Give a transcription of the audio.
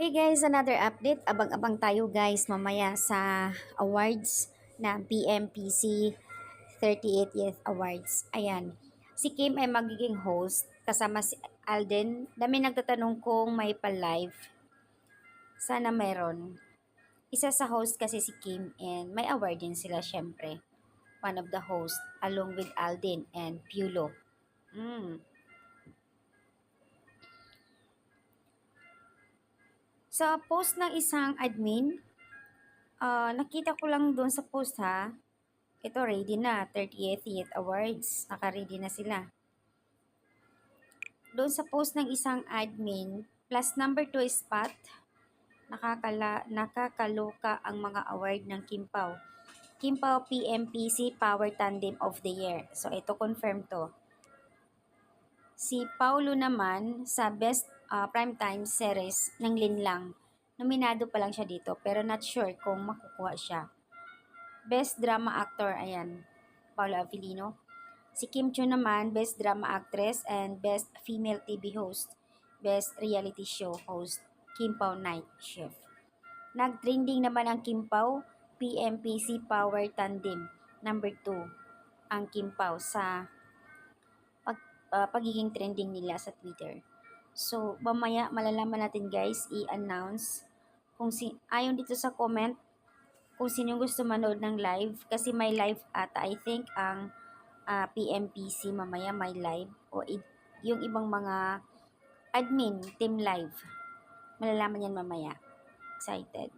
Hey guys, another update. Abang-abang tayo guys mamaya sa awards na PMPC 38th Awards. Ayan. Si Kim ay magiging host kasama si Alden. Dami nagtatanong kung may pa-live. Sana meron. Isa sa host kasi si Kim and may award din sila syempre. One of the host along with Alden and Pulo. Sa post ng isang admin, nakita ko lang doon sa post ha. Ito ready na, 30th Awards. Naka-ready na sila. Doon sa post ng isang admin, plus number 2 spot, nakakaloka ang mga award ng Kimpaw. Kimpaw PMPC Power Tandem of the Year. So ito confirm to. Si Paulo naman sa Best Primetime Series ng Linlang. Nominado pa lang siya dito pero not sure kung makukuha siya. Best Drama Actor, ayan, Paolo Avellino. Si Kim Chiu naman, Best Drama Actress and Best Female TV Host. Best Reality Show Host, Kim Pao Night Shift. Nag-trending naman ang Kim Pao, PMPC Power Tandem, number 2, ang Kim Pao sa pagiging trending nila sa Twitter. So, mamaya malalaman natin guys, i-announce kung ayon dito sa comment, kung sino gusto manood ng live kasi may live ata I think ang PMPC mamaya may live o yung ibang mga admin team live malalaman yan mamaya. Excited.